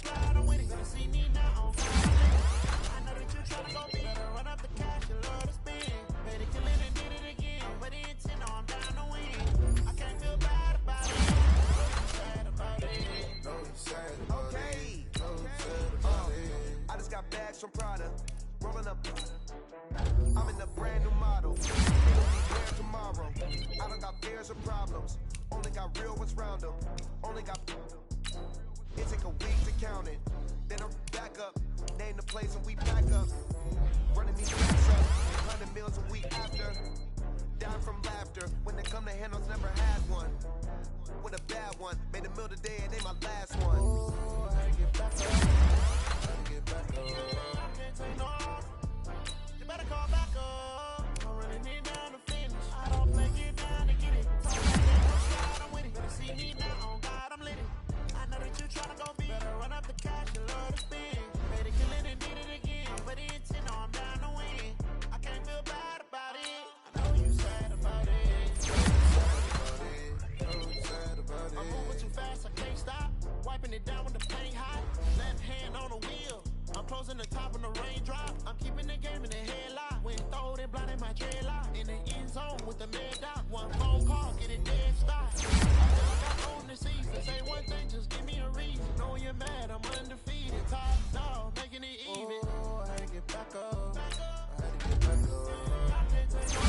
slide, I'm winning. Gonna see me now on fire. I know that you tryna go big. Better run up the cash, you love to spend. Better kill it and did it again. But the intent, no, I'm down to win. I can't feel bad about it. No, you sad about it. No, you sad about it. Okay. No, you sad about it. I just got bags from Prada. Rolling up. I'm in a brand new model. It'll be there tomorrow. I don't got fears or problems. Only got real ones round them. Only got. It take a week to count it. Then I'm back up. Name the place and we back up. Running these racks up. 100 meals a week after. Down from laughter. When they come to handles, never had one. With a bad one. Made a meal today and they my last one. Oh, I get back up. I get back up. I can't take no. You better call back up. I'm running it down to finish. I don't play, get down to get it. Talk like that, no slide, I'm winning. Better see me now, on God, I'm lit. I know that you tryna go big. Better run up the cash, you love to spend. Better kill it and did it again. But the intent, no, I'm down to win. I can't feel bad about it. I know you sad about it. I'm moving too fast, I can't stop. Wiping it down with the paint hot. Left hand on the wheel. I'm closing the top when the raindrop. I'm keeping the game in the headlock. When throwed and blinded my dreadlock. In the end zone with the mad dot. One phone call, get it dead stop. I feel like I own the season. Say one thing, just give me a reason. Know you're mad, I'm undefeated. Top dog, making it even. Oh, I had to get back up. I had to get back up. I can't take no.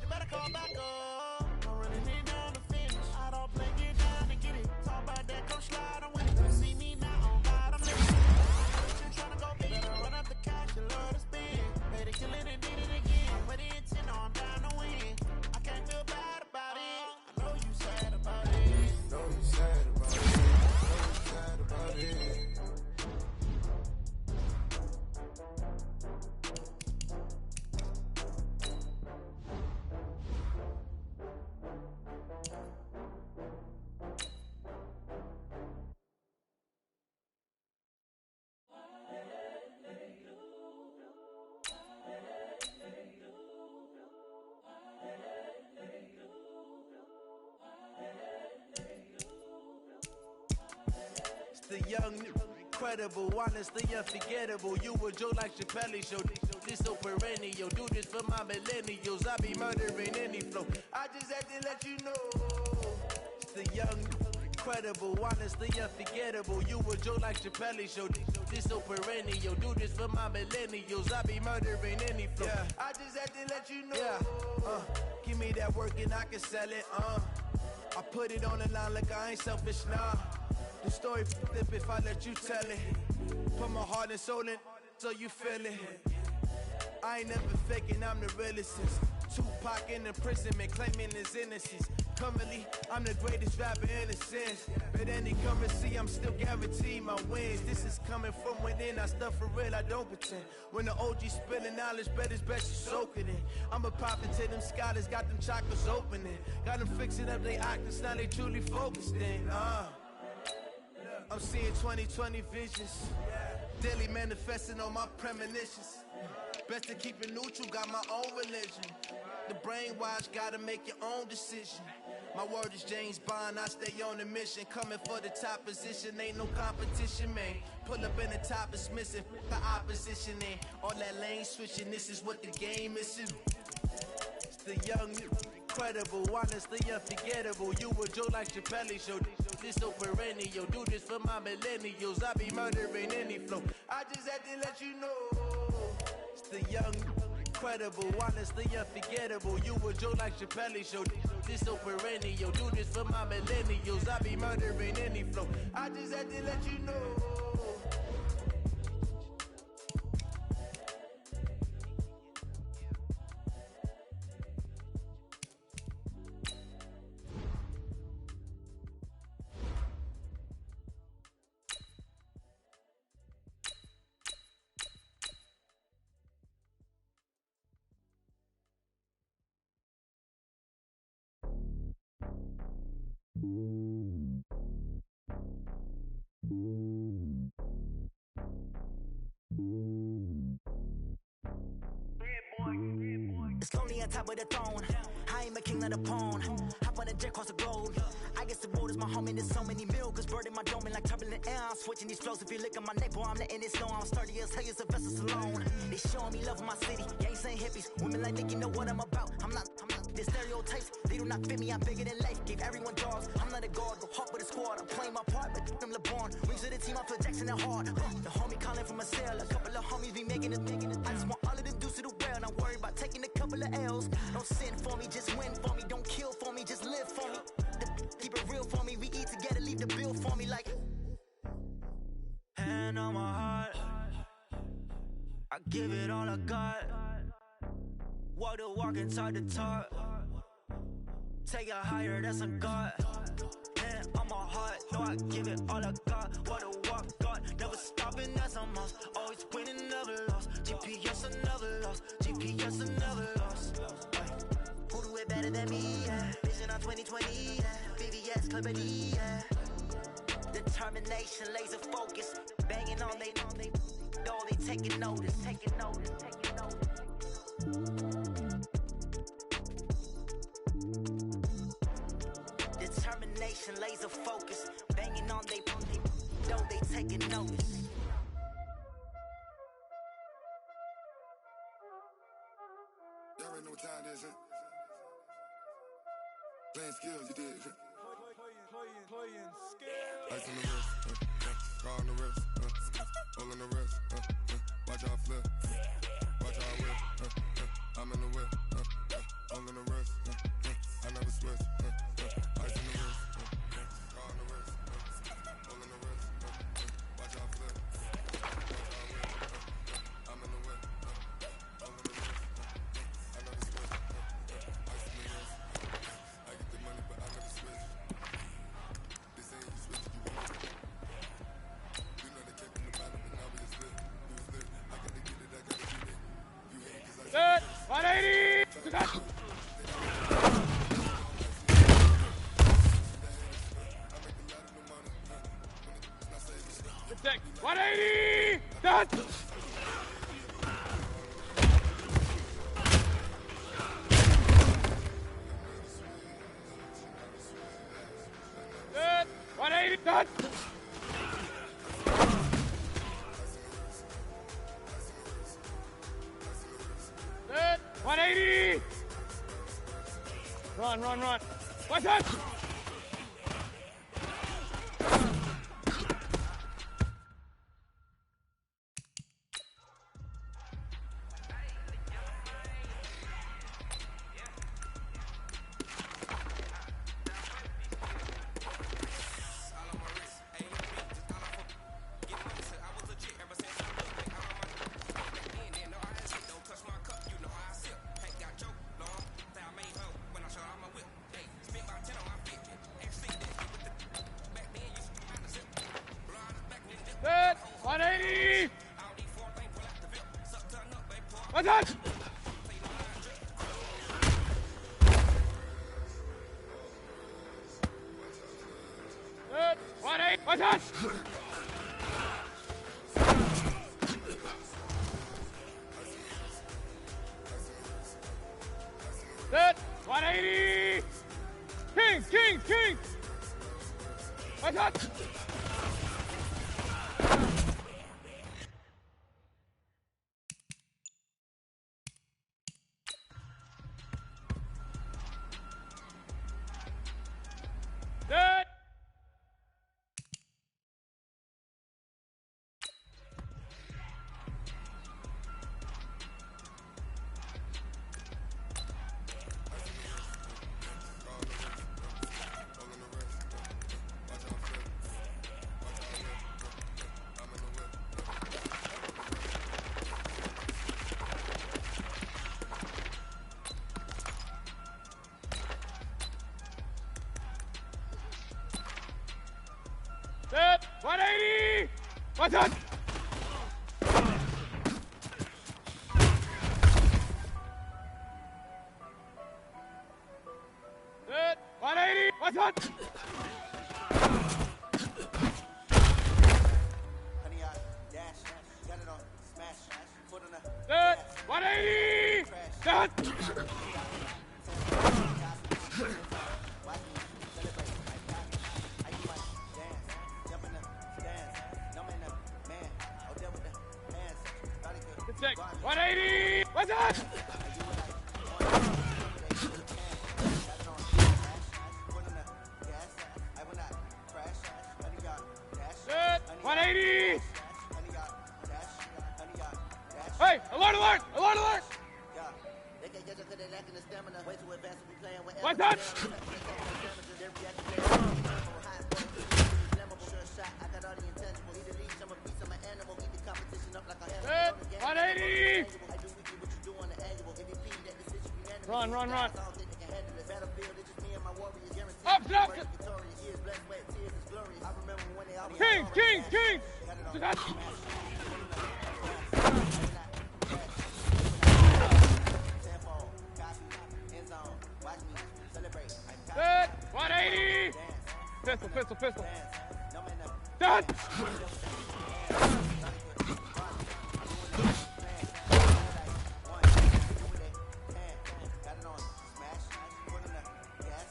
You better call back up. I'm running it down to finish. I don't play, get down to get it. Talk about that, come slide, I'm winning. Gonna see me now, on God, I'm living. Tryna go big, better run up the cash, you love to spend. Better kill it and did it again. But the intent, no, I'm down to win. I can't feel bad about it. I know you sad about it. Know you sad about it. Know you sad about it. The young, incredible, honestly unforgettable. You a Joe like Chappelle show. This so perennial. Do this for my millennials. I be murdering any flow. I just had to let you know. It's the young, incredible, honestly unforgettable. You a Joe like Chappelle show. This so perennial. Do this for my millennials. I be murdering any flow. Yeah. I just had to let you know. Yeah. Give me that work and I can sell it. I put it on the line like I ain't selfish, nah. The story flip if I let you tell it. Put my heart and soul in so you feel it. I ain't never faking, I'm the realest. Tupac in imprisonment, claiming his innocence. Currently, I'm the greatest rapper in a sense. But any currency, I'm still guaranteed my wins. This is coming from within, I stuff for real, I don't pretend. When the OG spilling knowledge, bet it's best you soak it in. I'm a pop into them scholars, got them chakras opening. Got them fixing up they octaves, now they truly focused in. I'm seeing 2020 visions. Daily manifesting on my premonitions. Best to keep it neutral, got my own religion. The brainwash, gotta make your own decision. My word is James Bond, I stay on a mission. Coming for the top position, ain't no competition, man. Pull up in the top, it's missing, the opposition in. All that lane switching, this is what the game is. It's the young, incredible, honestly unforgettable. You a Joe like Chappelle show. This so perennial. Do this for my millennials. I be murdering any flow. I just had to let you know. It's the young, incredible, honestly unforgettable. You a Joe like Chappelle show. This so perennial. Do this for my millennials. I be murdering any flow. I just had to let you know. It's lonely on top of the throne. I am a king not a pawn. Hop on a jet across the globe. I guess the road is my home and there's so many milkers burning my dome and like turbulent air. I'm switching these flows. If you look at my neck, boy, I'm letting it snow. I'm sturdy as hell, it's a vessel alone. They showing me love in my city. Gang saying hippies. Women like Nicki know what I'm about. I'm not the stereotypes. They do not fit me. I'm bigger than life. Gave everyone jobs. I'm not a guard. Go hard with a squad. I'm playing my part, but them LeBron. Rings to the team. I feel Jackson and hard. The homie calling from a cell. A couple of homies be making it. I just want all of them dudes to do well. Not worried about taking a couple of L's. Don't sin for me, just win for me. Don't kill for me, just live for me. Keep it real for me. We eat together, leave the bill for me like. Hand on my heart, I give it all I got. Walk the walk inside the talk. Take it higher, that's a God. Hand on my heart, no, I give it all I got. Walk the walk, God, never stopping, that's a must. Always winning, never lost. GPS, I never lost. GPS, I never lost. Who do it better than me? Yeah. Vision on 2020. Yeah. VVS, Clippity. Yeah. Determination, laser focus. Banging on they taking notice. Taking notice. Taking notice. Determination, laser focus. Banging on they taking notice. Y'all already know what time it is, huh? Playing skills, you did. Playing skills. Ice on the wrist, car on the wrist, all on the wrist, watch out flip, watch out whip, I'm in the whip, all on the wrist, I never switch, ice on the wrist, car on the wrist, all on the wrist, watch out flip, watch out whip, I'm in the whip, all on the wrist, I never switch, ice on the wrist, I get the money but I never switch. They say you switch, you won't. You know they kept in the bottom, but now we just lit. You was lit. I gotta get it, I gotta get it. You hate cause I Good. 180. Good. 180. Done. Good. 180. Done. Good. 180. Run. One touch. Good. 180. One touch. Good. 180. One touch. Good. 180. King. One touch. Good. Good. 180. One touch. Good. 180. One touch. Honey, I dash, got it on, smash, foot on the Good. 180. Done. Check. 180. What's that? Good. 180. Hey, alert, alert, alert, alert. What's that? Good. 180. Run, run, run. Up, up. Kings, kings, kings. Good. 180. Pistol, pistol, pistol. Done.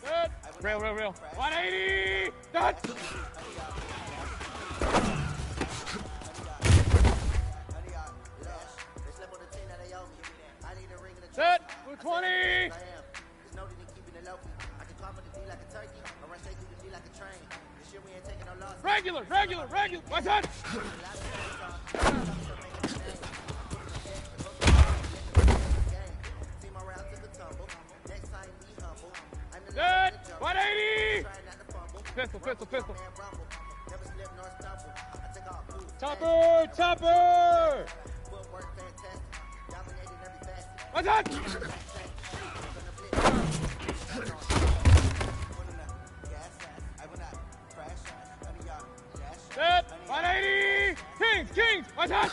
Good. Rail, rail, rail. 180. Done. Set. 220. Regular, regular, regular. What's that? Good. 180. Pistol, pistol, pistol. Chopper, chopper. What's that? Good. 180. Kings, kings. What's that?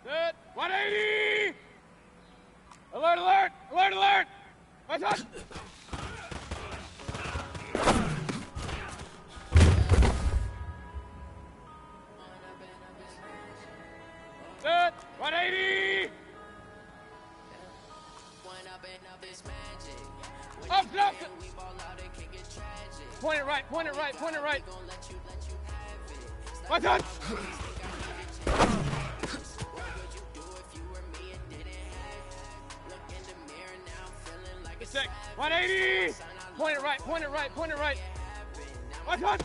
Good. 180. Alert, alert, alert, alert. What's that? Good. 180. Up, up. Point it right, point it right, point it right. What's that? Check. 180. Point it right, point it right, point it right. What's that?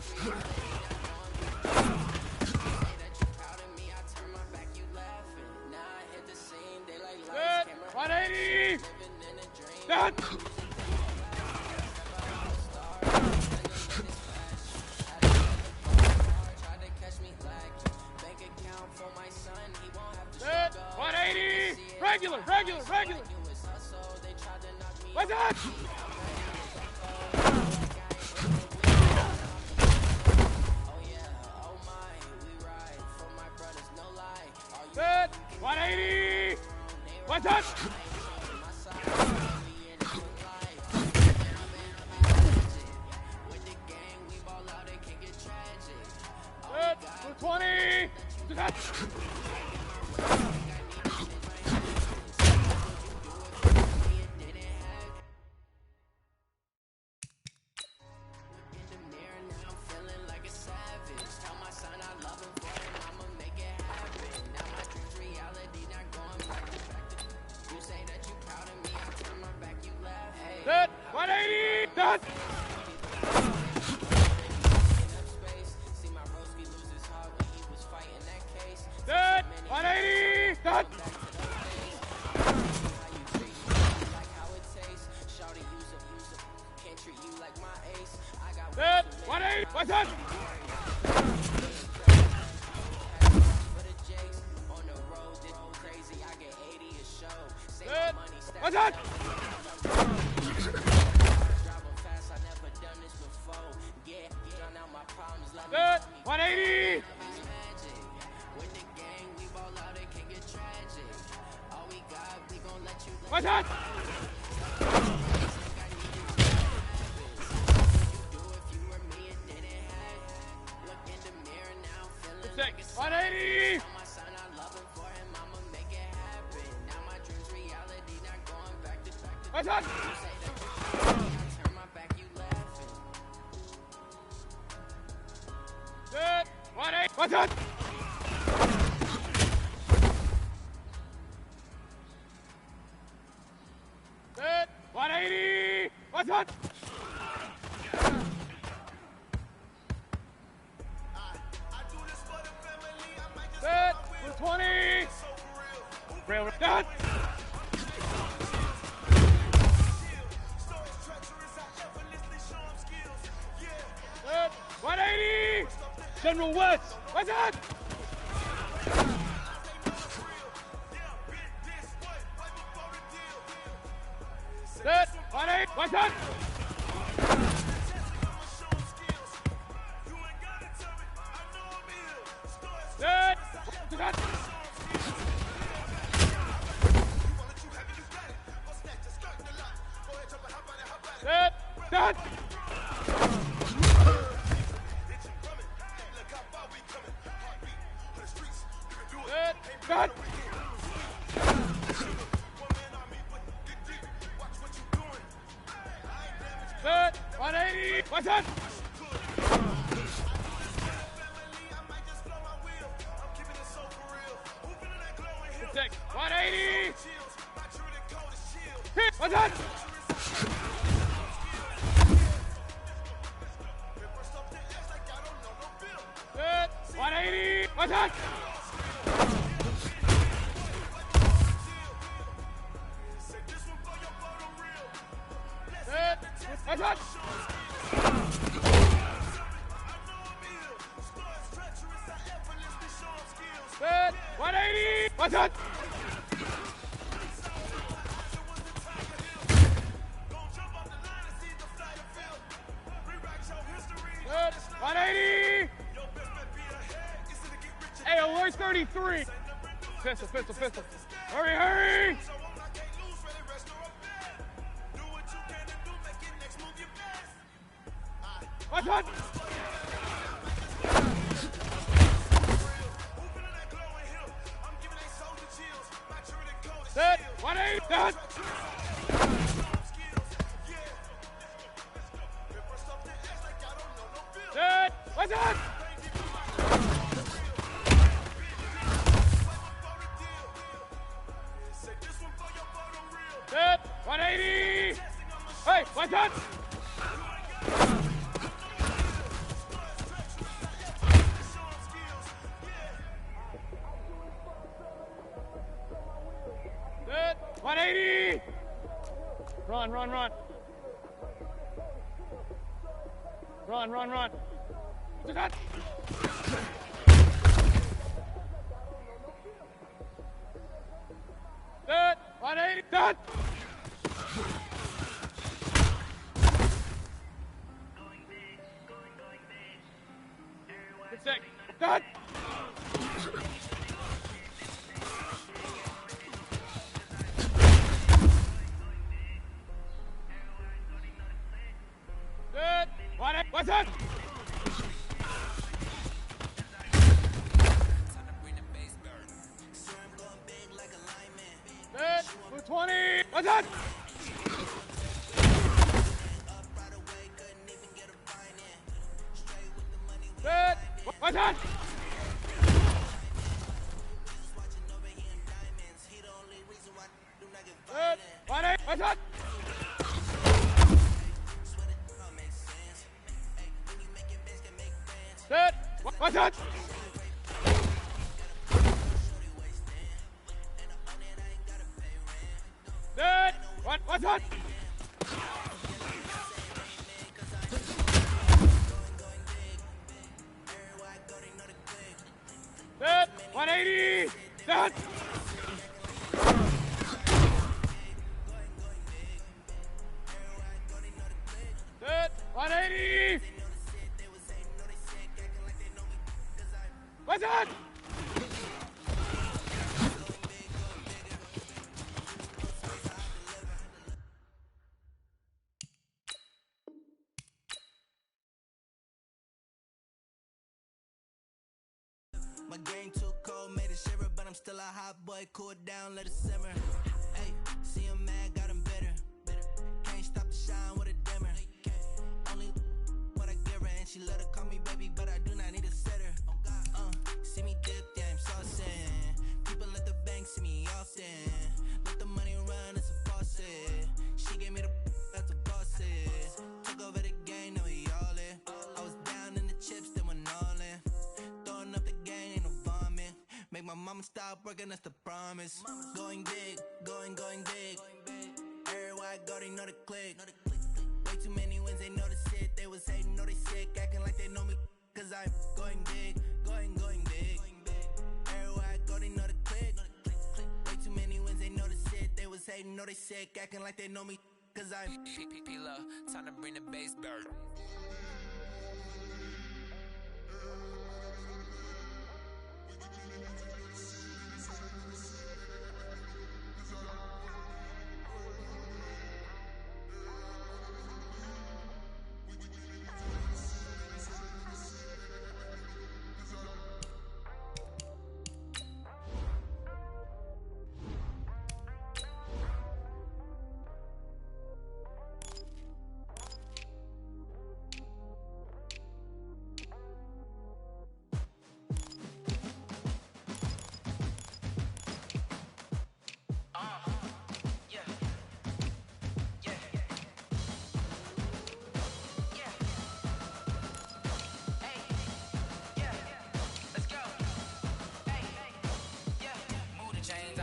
Good. 180. Done. Good. 180. Regular, regular, regular. What's that? Good. 180. What's that? Good. 220. What's that? Good. 180. Done. Good. 180. Done. Good. 180. What's that? Good. What's that? Good. 180. What's that? Check. 180. What's that? Watch out! Set. 180! Watch out! Set. 220! Rail. Done! Set. 180! General West! Watch out! Set. 180! Watch out! Set. Watch out! Set. Done! Set. Done! Set. 180! Watch out! Six. 180! Hit! Watch out! Set. 180! Watch out! Set. Watch out! Set. 180! Watch out! Set. 180! Hey, where's 33? Pistol, pistol, pistol. Hurry, hurry! Watch out! Set. 180! Done! Set. Watch out! Set. 180! Hey, watch out! Set. 180! Run, run, run. Run, run, run. Watch out! Set. 180! Done! Good sec. Done! Set. 180! Watch out! Set. 220! Watch out! Set. Watch out! Set. 180! Watch out! Set. Watch out! Set. Watch out! Set. 180! Done! Set. 180! Watch out! My game too cold, made it shiver, but I'm still a hot boy. Cool it down, let it simmer. Hey, see him mad, got him bitter. Can't stop the shine with a dimmer. Only what I give her, and she let her call me baby, but I do not need a sitter. my mama stopped working, that's the promise. Going big, going big. Everywhere I go, they know the click. Way too many wins, they know the shit. They was hating, know they sick, acting like they know me. Cause I'm going big, going big. Everywhere I go, they know the click. Way too many wins, they know the shit. They was hating, know they sick, acting like they know me. Cause I'm P-P-P-Love, time to bring the bass back.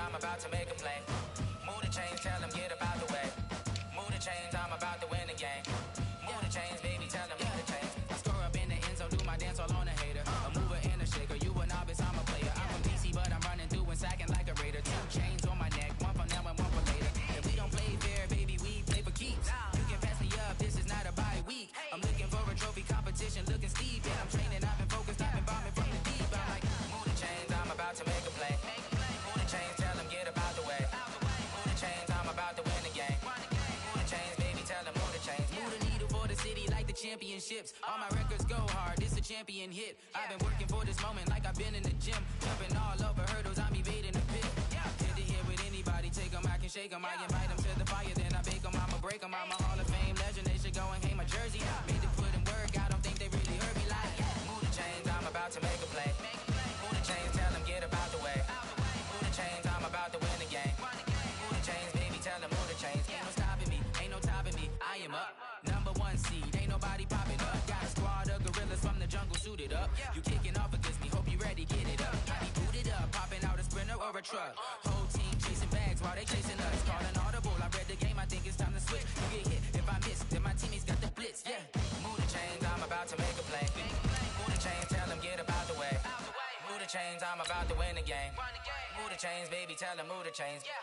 I'm about to make a play. Move the chains, tell them get up out the way. Move the chains, I'm about to win the game. Move the chains, baby, tell them move the chains. I score up in the end zone, do my dance all on a hater. A mover and a shaker, you a novice, I'm a player. I'm from DC, but I'm running through and sacking like a raider. 2 chains on my neck, one for now and one for later. If we don't play fair, baby, we play for keeps. You can pass me up, this is not a bye week. I'm looking for a trophy competition, looking steep. And I'm training, I've been focused, I've been bombing from the deep. I'm like, move the chains, I'm about to make a play. Move the chains, tell them get up out the way. Move the chains, I'm about to win the game. Move the chains, baby, tell them move the chains. Move the needle for the city like the championships. All my records go hard, this a champion hit. I've been working for this moment like I've been in the gym. Jumping all over hurdles, I'm evading the pit. Hit to hit with anybody, take them, I can shake them. I invite them to the fire, then I bake them, I'ma break them. I'm a Hall of Fame legend, they should go and hang my jersey. Made to put in work, I don't think they really heard me like, move the chains, I'm about to make a play. Move the chains, tell them get up out the way. Move the chains, I'm about to win the game. Move the chains, baby, tell them move the chains. Ain't no stopping me, ain't no topping me. I am up, number 1 seed, ain't nobody popping up. Got a squad of gorillas from the jungle suited up. You kicking off against me, hope you ready, get it up. I be booted up, popping out a sprinter or a truck. Whole team chasing bags while they chasing us. Calling audible, I read the game, I think it's time to switch. You get hit, if I miss, then my teammates got the blitz, yeah. Move the chains, I'm about to make a play. Move the chains, tell them get up out the way. Move the chains, I'm about to win the game. Move the chains, baby, tell them move the chains. Yeah,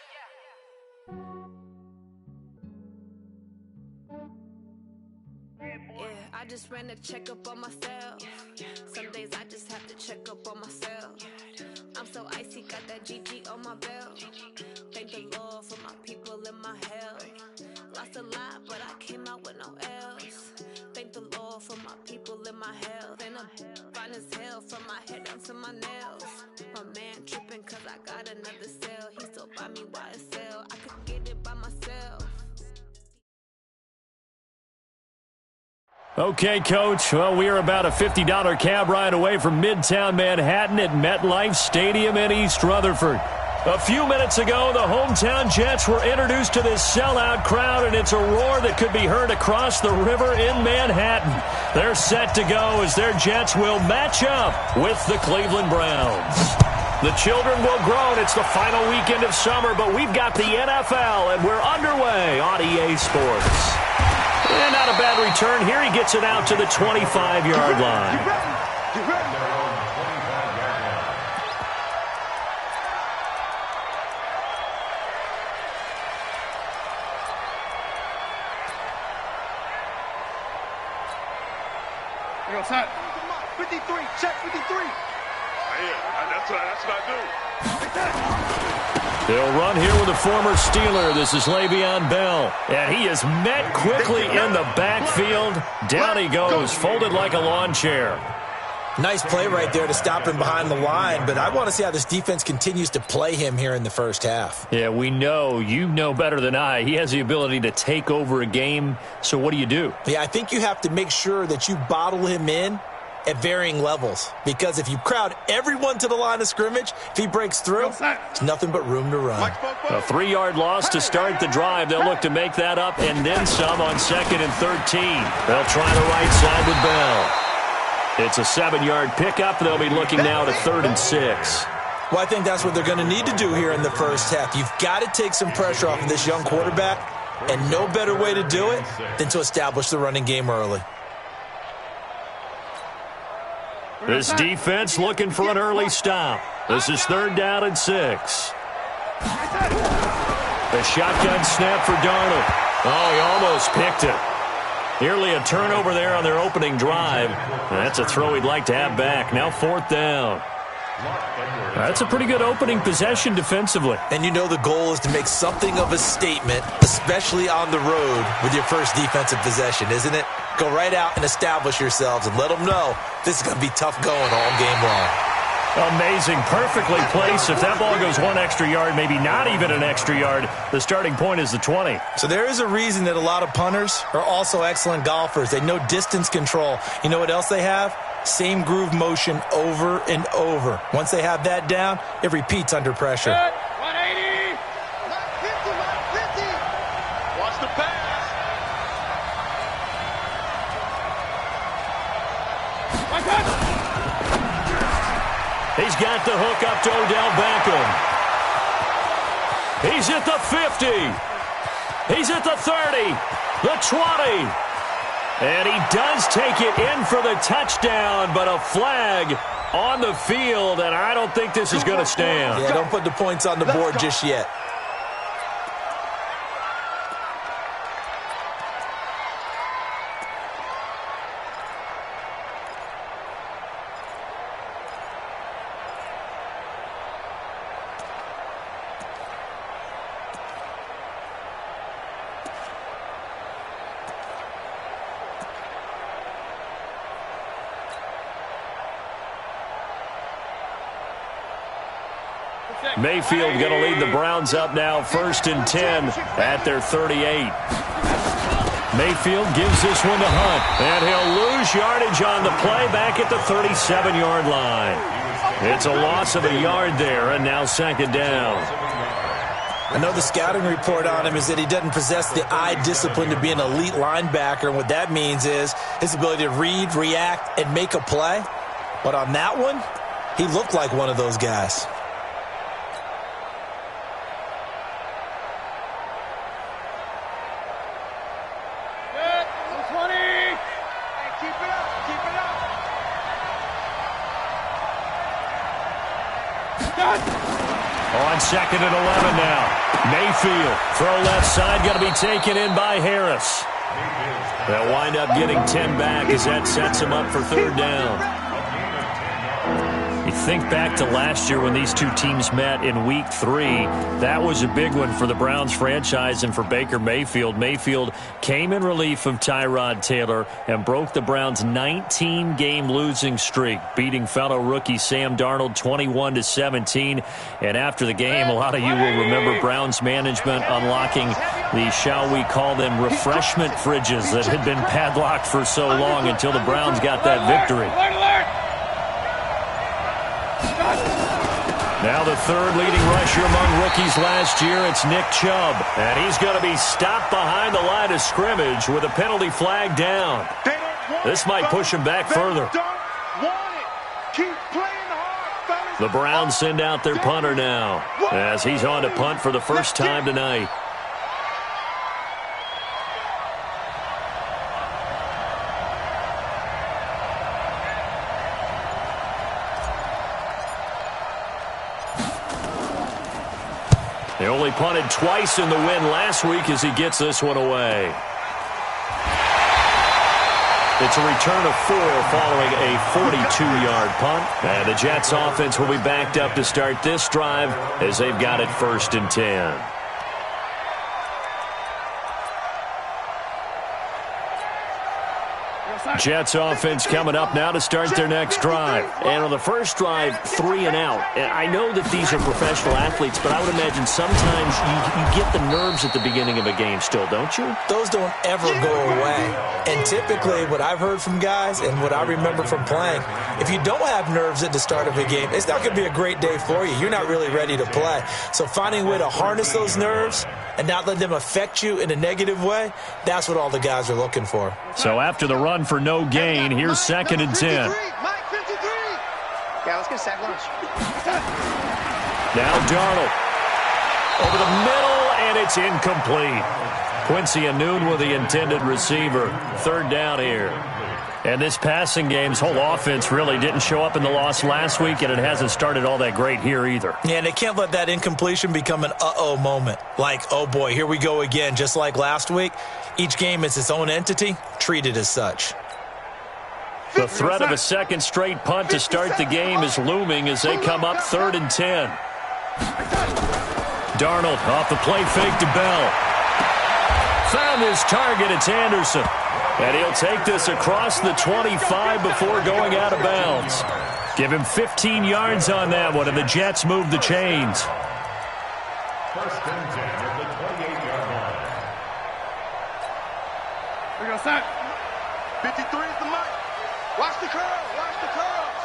I just ran a checkup on myself. Some days I just have to check up on myself. I'm so icy, got that GG on my belt. Thank the Lord for my people in my health. Lost a lot, but I came out with no L's. Thank the Lord for my people in my health. And I'm fine as hell from my head down to my nails. My man tripping cause I got another cell. He still buy me YSL. I could get it by myself. Okay, Coach. Well, we are about a $50 cab ride away from Midtown Manhattan at MetLife Stadium in East Rutherford. A few minutes ago, the hometown Jets were introduced to this sellout crowd, and it's a roar that could be heard across the river in Manhattan. They're set to go as their Jets will match up with the Cleveland Browns. The children will groan. It's the final weekend of summer, but we've got the NFL, and we're underway on EA Sports. And not a bad return here. He gets it out to the 25-yard line. Here goes Hunt. 53, check 53. Yeah, that's what I do. They'll run here with a former Steeler. This is Le'Veon Bell. And he is met quickly in the backfield. Down he goes, folded like a lawn chair. Nice play right there to stop him behind the line, but I want to see how this defense continues to play him here in the first half. Yeah, we know. You know better than I. He has the ability to take over a game. So what do? Yeah, I think you have to make sure that you bottle him in at varying levels, because if you crowd everyone to the line of scrimmage, if he breaks through, it's nothing but room to run. A 3-yard loss to start the drive. They'll look to make that up and then some on 2nd and 13. They'll try the right side with Bell. It's a 7-yard pickup. They'll be looking now to 3rd and 6. Well, I think that's what they're going to need to do here in the first half. You've got to take some pressure off of this young quarterback, and no better way to do it than to establish the running game early. This defense looking for an early stop. This is 3rd down and 6. The shotgun snap for Darnold. Oh, he almost picked it. Nearly a turnover there on their opening drive. That's a throw he'd like to have back. Now 4th down. That's a pretty good opening possession defensively. And you know the goal is to make something of a statement, especially on the road with your first defensive possession, isn't it? Go right out and establish yourselves and let them know this is going to be tough going all game long. Amazing. Perfectly placed. If that ball goes 1 extra yard, maybe not even an extra yard, the starting point is the 20. So there is a reason that a lot of punters are also excellent golfers. They know distance control. You know what else they have? Same groove motion over and over. Once they have that down, it repeats under pressure. 180. 50. Watch the pass. He's got the hook up to Odell Beckham. He's at the 50. He's at the 30. The 20. And he does take it in for the touchdown, but a flag on the field, and I don't think this is going to stand. Yeah, don't put the points on the board just yet. Mayfield going to lead the Browns up now, 1st and 10 at their 38. Mayfield gives this one to Hunt, and he'll lose yardage on the play back at the 37-yard line. It's a loss of a yard there, and now 2nd down. I know the scouting report on him is that he doesn't possess the eye discipline to be an elite linebacker, and what that means is his ability to read, react, and make a play. But on that one, he looked like one of those guys. On 2nd and 11 now. Mayfield, throw left side, going to be taken in by Harris. They'll wind up getting 10 back as that sets him up for 3rd down. You think back to last year when these two teams met in Week 3. That was a big one for the Browns franchise and for Baker Mayfield. Mayfield came in relief of Tyrod Taylor and broke the Browns' 19-game losing streak, beating fellow rookie Sam Darnold 21-17. And after the game, a lot of you will remember Browns management unlocking the, shall we call them, refreshment fridges that had been padlocked for so long until the Browns got that victory. Now the 3rd leading rusher among rookies last year, it's Nick Chubb. And he's going to be stopped behind the line of scrimmage with a penalty flag down. This might push him back further. The Browns send out their punter now as he's on to punt for the first time tonight. They only punted twice in the win last week as he gets this one away. It's a return of 4 following a 42-yard punt. And the Jets offense will be backed up to start this drive as they've got it 1st and 10. Jets offense coming up now to start their next drive. And on the first drive, 3 and out. And I know that these are professional athletes, but I would imagine sometimes you get the nerves at the beginning of a game still, don't you? Those don't ever go away. And typically what I've heard from guys and what I remember from playing, if you don't have nerves at the start of a game, it's not going to be a great day for you. You're not really ready to play. So finding a way to harness those nerves and not let them affect you in a negative way, that's what all the guys are looking for. So after the run for no gain, here's 2nd and 10. Yeah, let's get a sack lunch. Now Darnold. Over the middle, and it's incomplete. Quincy Anoon with the intended receiver. Third down here. And this passing game's whole offense really didn't show up in the loss last week, and it hasn't started all that great here either. Yeah, and they can't let that incompletion become an uh-oh moment. Like, oh boy, here we go again, just like last week. Each game is its own entity, treated as such. The threat of a second straight punt to start the game is looming as they come up 3rd and 10. Darnold off the play fake to Bell. Found his target, it's Anderson. And he'll take this across the 25 before going out of bounds. Give him 15 yards on that one, and the Jets move the chains. First and 10 at the 28-yard line. We go sack. 53 is the mark. Watch the curl. Watch the curls.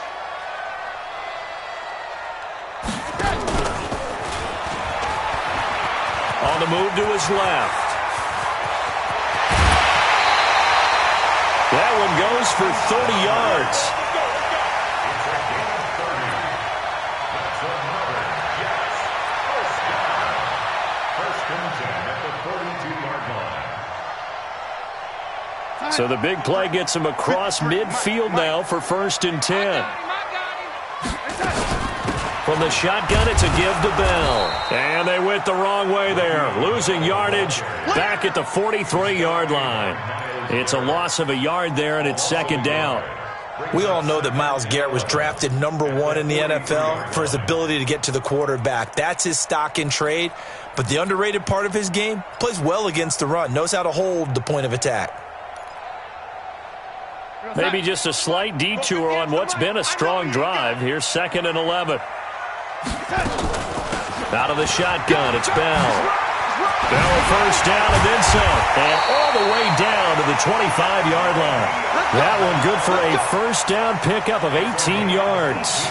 On the move to his left. That one goes for 30 yards. So the big play gets him across midfield now for 1st and 10. From the shotgun, it's a give to Bell. And they went the wrong way there. Losing yardage back at the 43-yard line. It's a loss of a yard there, and it's 2nd down. We all know that Myles Garrett was drafted #1 in the NFL for his ability to get to the quarterback. That's his stock in trade. But the underrated part of his game, plays well against the run, knows how to hold the point of attack. Maybe just a slight detour on what's been a strong drive. Here's 2nd and 11. Out of the shotgun, it's Bell. Bell first down and then some. And all the way down to the 25-yard line. That one good for a first down pickup of 18 yards.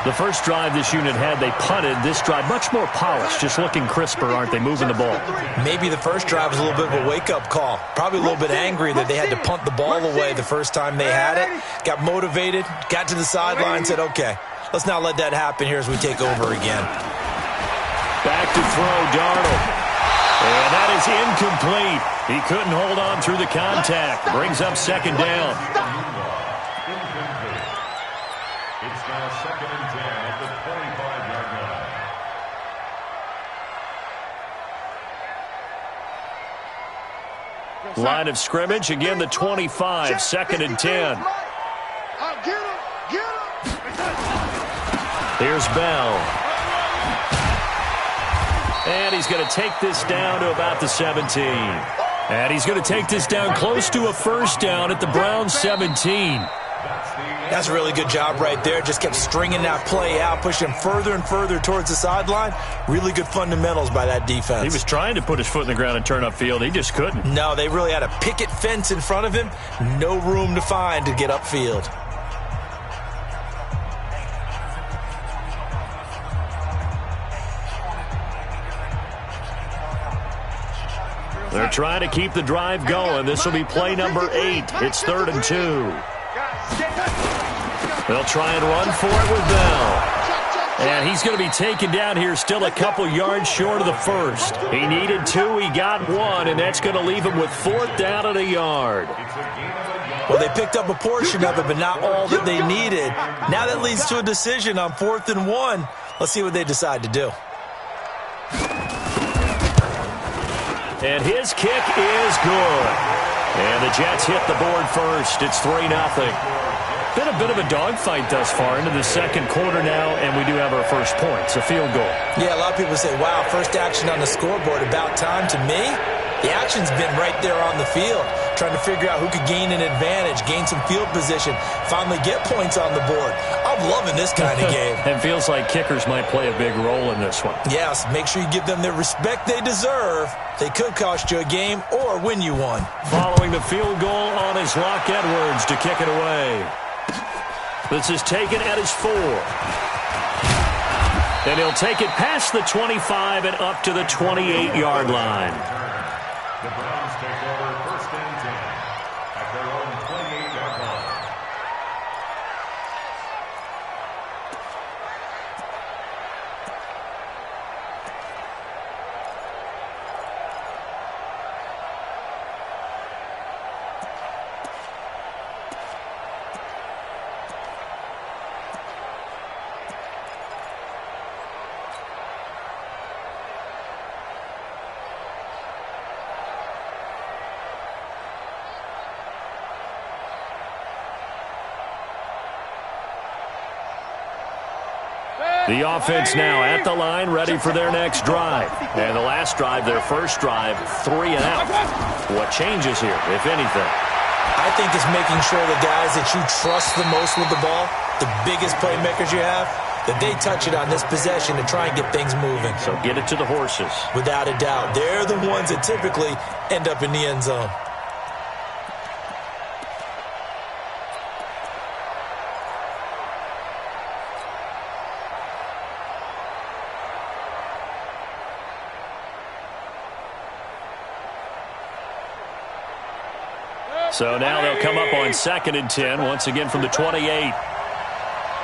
The first drive this unit had, they punted. This drive, much more polished, just looking crisper, aren't they, moving the ball? Maybe the first drive was a little bit of a wake-up call. Probably a little bit angry that they had to punt the ball away the first time they had it. Got motivated, got to the sideline, said, okay, let's not let that happen here as we take over again. Back to throw, Darnold. And that is incomplete. He couldn't hold on through the contact. Brings up 2nd down. It's now 2nd and 10 at the 25-yard line. Line of scrimmage, again the 25, 2nd and 10. Here's Bell. And he's going to take this down to about the 17. And he's going to take this down close to a first down at the Browns 17. That's a really good job right there. Just kept stringing that play out, pushing him further and further towards the sideline. Really good fundamentals by that defense. He was trying to put his foot in the ground and turn upfield. He just couldn't. No, they really had a picket fence in front of him. No room to find to get upfield. They're trying to keep the drive going. This will be play number 8. It's 3rd and 2. They'll try and run for it with Bell. And he's going to be taken down here still a couple yards short of the first. He needed 2. He got 1, and that's going to leave him with 4th down and a yard. Well, they picked up a portion of it, but not all that they needed. Now that leads to a decision on 4th and 1. Let's see what they decide to do. And his kick is good. And the Jets hit the board first. It's 3-0. Been a bit of a dogfight thus far into the second quarter now, and we do have our first points, a field goal. Yeah, a lot of people say, wow, first action on the scoreboard, about time. To me, the action's been right there on the field, trying to figure out who could gain an advantage, gain some field position, finally get points on the board. I'm loving this kind of game. It feels like kickers might play a big role in this one. Yes, make sure you give them the respect they deserve. They could cost you a game or win you one. Following the field goal on his Locke Edwards to kick it away. This is taken at his 4. And he'll take it past the 25 and up to the 28-yard line. The Browns take over 1st and 10 at their own 28-yard The offense now at the line, ready for their next drive. And the last drive, their first drive, 3 and out. What changes here, if anything? I think it's making sure the guys that you trust the most with the ball, the biggest playmakers you have, that they touch it on this possession to try and get things moving. So get it to the horses. Without a doubt. They're the ones that typically end up in the end zone. So now they'll come up on 2nd and 10, once again from the 28. Alert,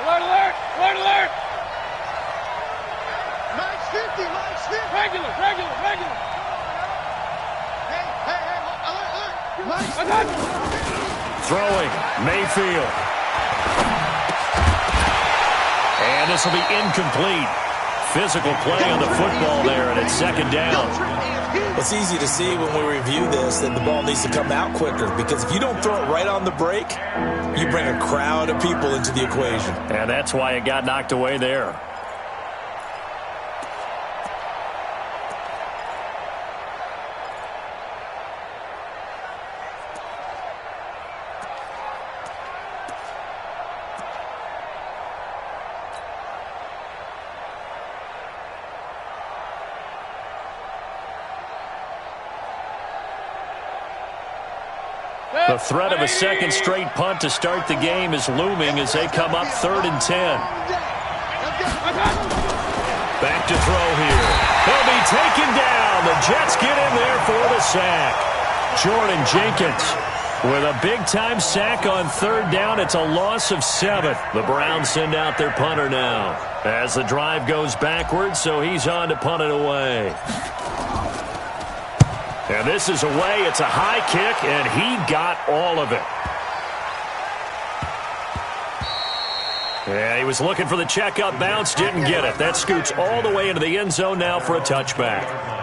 alert, alert, alert. Mike's 50, Mike's 50. Regular. Hey, alert. Throwing, Mayfield. And this will be incomplete. Physical play on the football there, and it's 2nd down. It's easy to see when we review this that the ball needs to come out quicker, because if you don't throw it right on the break, you bring a crowd of people into the equation. And that's why it got knocked away there. The threat of a second straight punt to start the game is looming as they come up 3rd and 10. Back to throw here. He'll be taken down. The Jets get in there for the sack. Jordan Jenkins with a big-time sack on 3rd down. It's a loss of 7. The Browns send out their punter now as the drive goes backwards, so he's on to punt it away. And this is away. It's a high kick, and he got all of it. Yeah, he was looking for the checkup bounce, didn't get it. That scoots all the way into the end zone now for a touchback.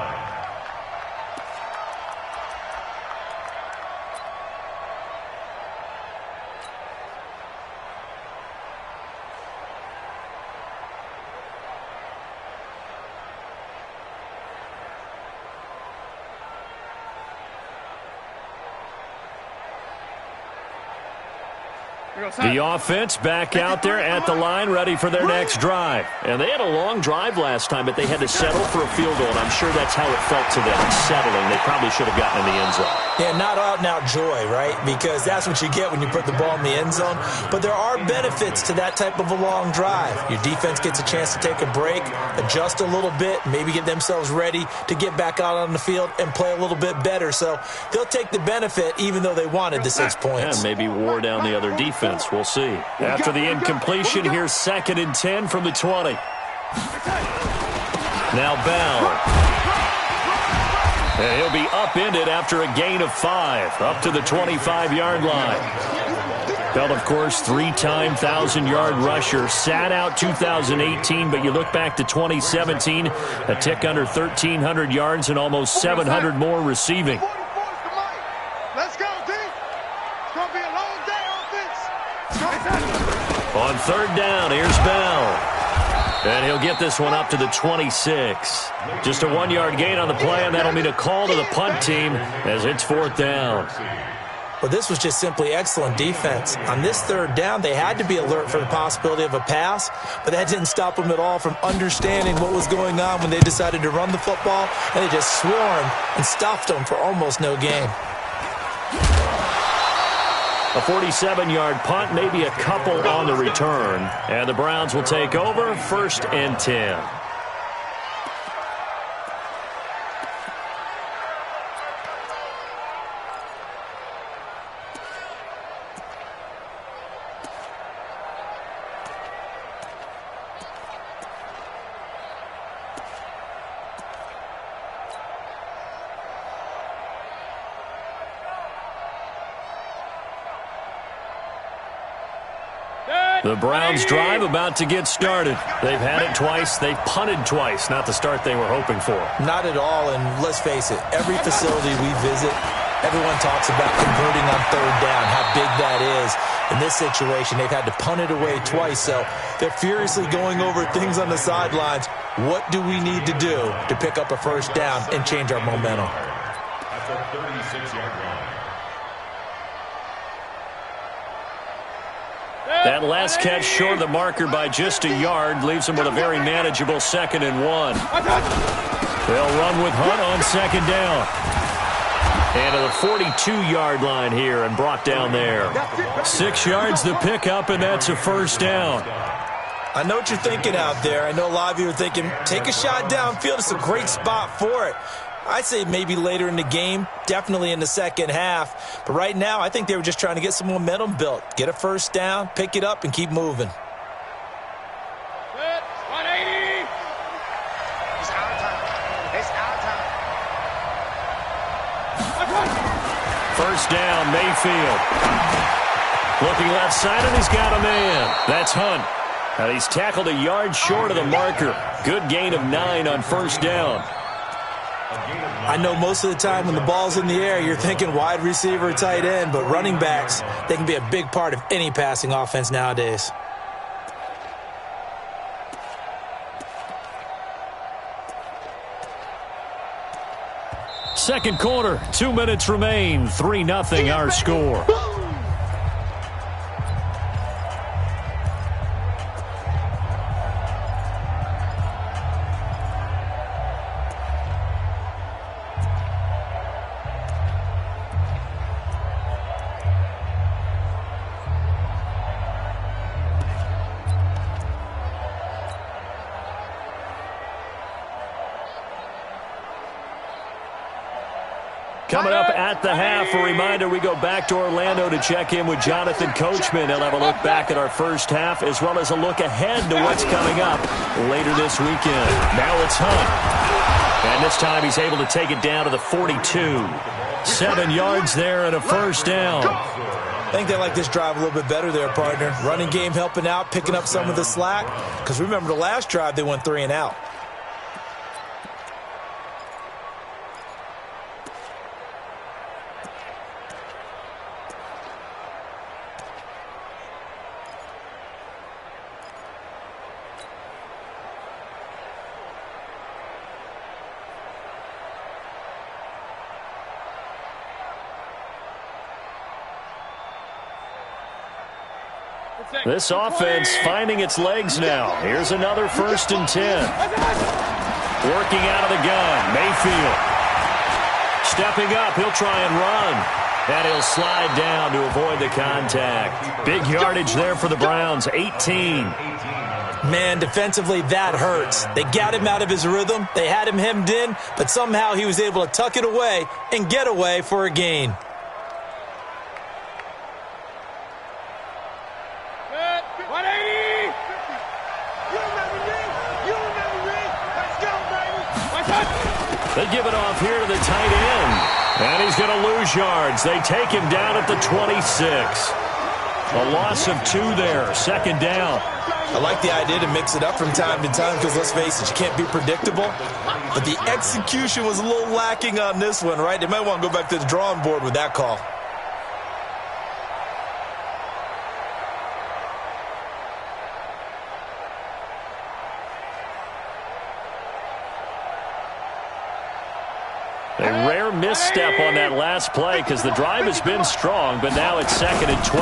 The offense back out there at the line, ready for their next drive. And they had a long drive last time, but they had to settle for a field goal, and I'm sure that's how it felt to them, settling. They probably should have gotten in the end zone. Yeah, not out-and-out joy, right? Because that's what you get when you put the ball in the end zone. But there are benefits to that type of a long drive. Your defense gets a chance to take a break, adjust a little bit, maybe get themselves ready to get back out on the field and play a little bit better. So they'll take the benefit even though they wanted the 6 points. And maybe wore down the other defense. We'll see. After the incompletion, here's 2nd and 10 from the 20. Now Bell. And he'll be upended after a gain of 5, up to the 25-yard line. Bell, of course, 3-time 1,000-yard rusher. Sat out 2018, but you look back to 2017, a tick under 1,300 yards and almost 700 more receiving. Let's go, D. It's going to be a long day on this. On 3rd down, here's Bell. And he'll get this one up to the 26. Just a 1-yard gain on the play, and that'll mean a call to the punt team as it's 4th down. Well, this was just simply excellent defense. On this 3rd down, they had to be alert for the possibility of a pass, but that didn't stop them at all from understanding what was going on when they decided to run the football, and they just swarmed and stuffed them for almost no gain. A 47-yard punt, maybe a couple on the return. And the Browns will take over, 1st and 10. The Browns drive about to get started. They've had it twice. They've punted twice. Not the start they were hoping for. Not at all, and let's face it, every facility we visit, Everyone talks about converting on third down, how big that is. In this situation, they've had to punt it away twice, so they're furiously going over things on the sidelines. What do we need to do to pick up a first down and change our momentum? At the 36-yard line. That last catch short of the marker by just a yard leaves them with a very manageable 2nd and 1. They'll run with Hunt on 2nd down. And to the 42-yard line here and brought down there. 6 yards the pickup, and that's a first down. I know what you're thinking out there. I know a lot of you are thinking, take a shot downfield. It's a great spot for it. I'd say maybe later in the game, definitely in the second half. But right now, I think they were just trying to get some momentum built. Get a first down, pick it up, and keep moving. 180. It's our time. It's our time. First down, Mayfield. Looking left side, and he's got a man. That's Hunt. And he's tackled a yard short of the marker. Good gain of 9 on first down. I know most of the time when the ball's in the air, you're thinking wide receiver, tight end, but running backs, they can be a big part of any passing offense nowadays. Second quarter, 2 minutes remain. 3-0 our score. Coming up at the half, a reminder, we go back to Orlando to check in with Jonathan Coachman. He'll have a look back at our first half as well as a look ahead to what's coming up later this weekend. Now it's Hunt. And this time he's able to take it down to the 42. 7 yards there and a first down. I think they like this drive a little bit better there, partner. Running game helping out, picking up some of the slack. Because remember the last drive, they went 3 and out. This offense finding its legs now. Here's another 1st and 10. Working out of the gun, Mayfield. Stepping up, he'll try and run. And he'll slide down to avoid the contact. Big yardage there for the Browns, 18. Man, defensively, that hurts. They got him out of his rhythm. They had him hemmed in, but somehow he was able to tuck it away and get away for a gain. They give it off here to the tight end. And he's going to lose yards. They take him down at the 26. A loss of 2 there. 2nd down. I like the idea to mix it up from time to time because, let's face it, you can't be predictable. But the execution was a little lacking on this one, right? They might want to go back to the drawing board with that call. A rare misstep on that last play because the drive has been strong, but now it's 2nd and 12.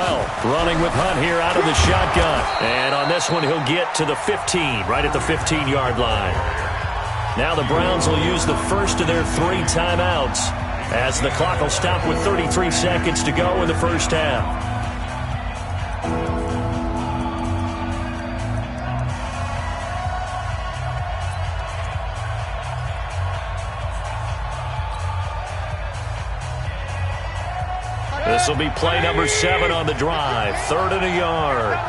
Running with Hunt here out of the shotgun. And on this one, he'll get to the 15, right at the 15-yard line. Now the Browns will use the first of their 3 timeouts as the clock will stop with 33 seconds to go in the first half. This will be play number 7 on the drive. 3rd and a yard.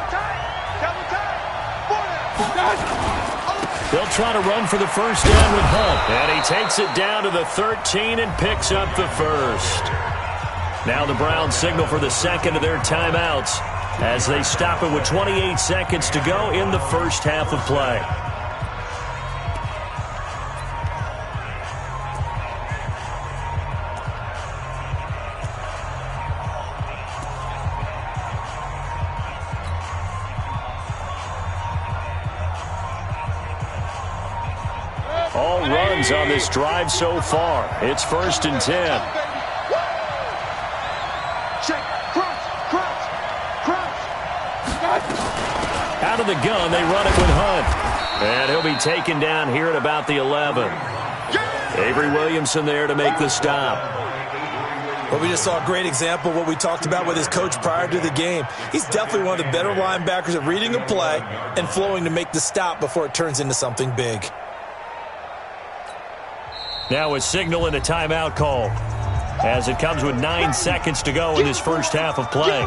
They'll try to run for the first down with Hunt. And he takes it down to the 13 and picks up the first. Now the Browns signal for the 2nd of their timeouts as they stop it with 28 seconds to go in the first half of play. all runs on this drive so far. It's 1st and 10. Check. Crouch. Out of the gun, they run it with Hunt. And he'll be taken down here at about the 11. Avery Williamson there to make the stop. Well, we just saw a great example of what we talked about with his coach prior to the game. He's definitely one of the better linebackers at reading a play and flowing to make the stop before it turns into something big. Now a signal and a timeout call as it comes with 9 seconds to go in this first half of play.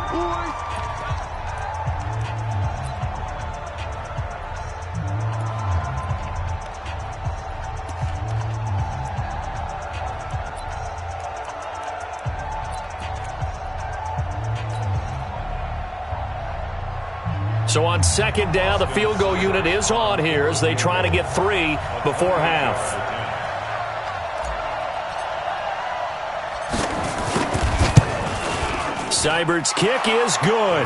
So on 2nd down, the field goal unit is on here as they try to get 3 before half. Seibert's kick is good.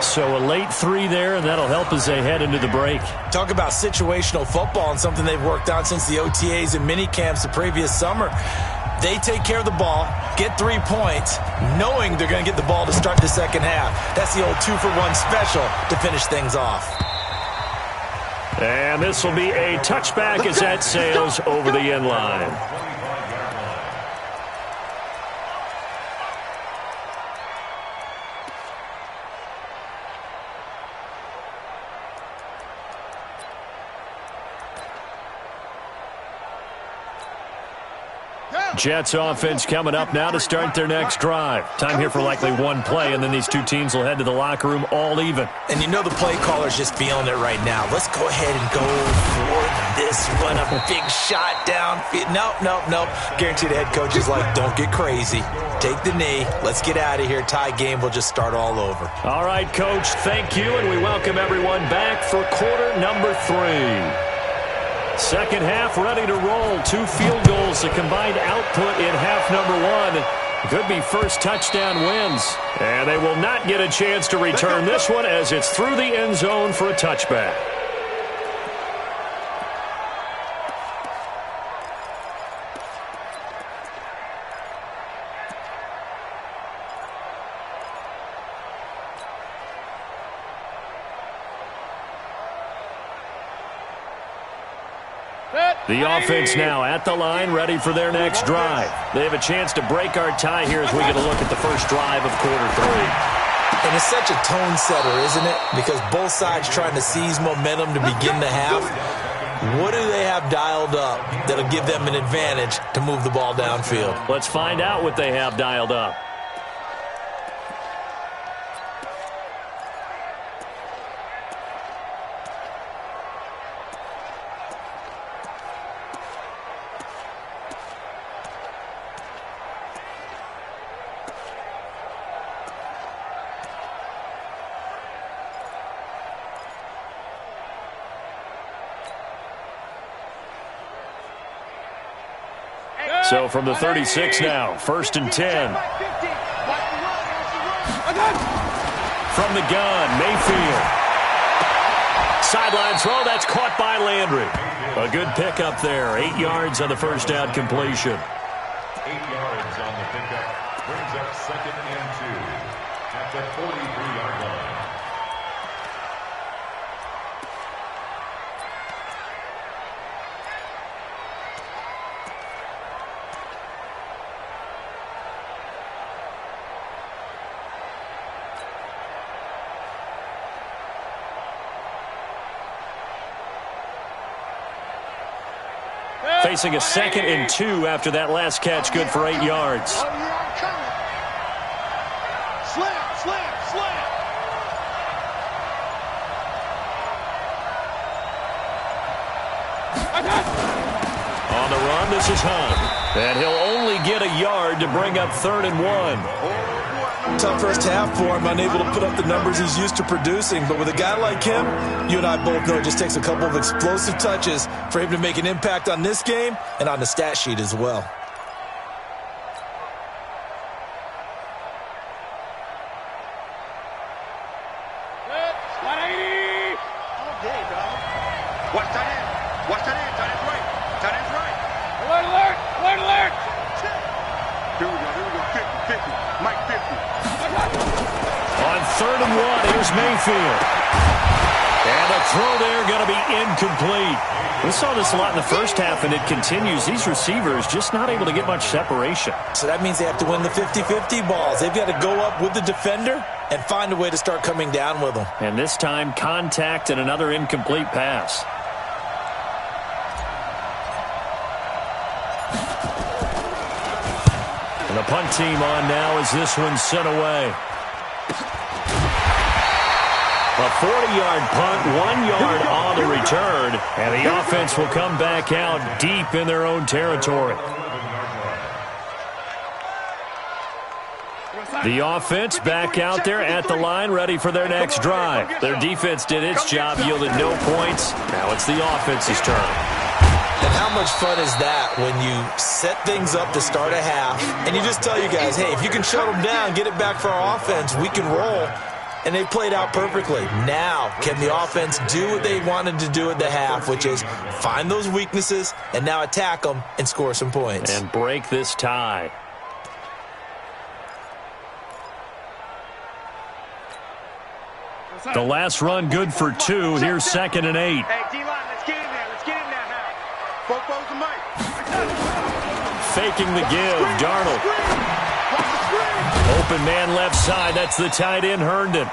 So a late 3 there, and that'll help as they head into the break. Talk about situational football and something they've worked on since the OTAs and mini camps the previous summer. They take care of the ball, get 3 points, knowing they're going to get the ball to start the second half. That's the old 2-for-1 special to finish things off. And this will be a touchback as that sails over the end line. Jets offense coming up now to start their next drive. Time here for likely 1 play, and then these 2 teams will head to the locker room all even. And you know the play caller's just feeling it right now. Let's go ahead and go for this one. A big shot downfield. Nope. Guaranteed the head coach is like, don't get crazy. Take the knee. Let's get out of here. Tie game will just start all over. All right, Coach, thank you, and we welcome everyone back for quarter number 3. Second half ready to roll. 2 field goals, the combined output in half number 1. Could be first touchdown wins. And they will not get a chance to return this one as it's through the end zone for a touchback. The offense now at the line, ready for their next drive. They have a chance to break our tie here as we get a look at the first drive of quarter 3. And it's such a tone setter, isn't it? Because both sides trying to seize momentum to begin the half. What do they have dialed up that'll give them an advantage to move the ball downfield? Let's find out what they have dialed up. So from the 36 now, 1st and 10. From the gun, Mayfield. Sideline throw, that's caught by Landry. A good pickup there, 8 yards on the first down completion. 8 yards on the pickup, brings up 2nd and 2 at the 43-yard line. Facing a 2nd and 2 after that last catch, good for 8 yards. Slam. On the run, this is Hunt. And he'll only get a yard to bring up 3rd and 1. Tough first half for him, unable to put up the numbers he's used to producing. But with a guy like him, you and I both know it just takes a couple of explosive touches for him to make an impact on this game and on the stat sheet as well. Watch that end, tight end right. 3rd and 1. Here's Mayfield. And the throw there going to be incomplete. We saw this a lot in the first half, and it continues. These receivers just not able to get much separation. So that means they have to win the 50-50 balls. They've got to go up with the defender and find a way to start coming down with them. And this time, contact and another incomplete pass. And the punt team on now as this one's sent away. A 40-yard punt, 1 yard on the return, and the offense will come back out deep in their own territory. The offense back out there at the line, ready for their next drive. Their defense did its job, yielded no points. Now it's the offense's turn. And how much fun is that when you set things up to start a half, and you just tell you guys, hey, if you can shut them down, get it back for our offense, we can roll. And they played out perfectly. Now, can the offense do what they wanted to do at the half, which is find those weaknesses and now attack them and score some points. And break this tie. The last run good for 2. Here's 2nd and 8. Hey, D-line, let's get in there. Let's get in there now. Football's the mic. Faking the give, Darnold. Open man left side. That's the tight end, Herndon.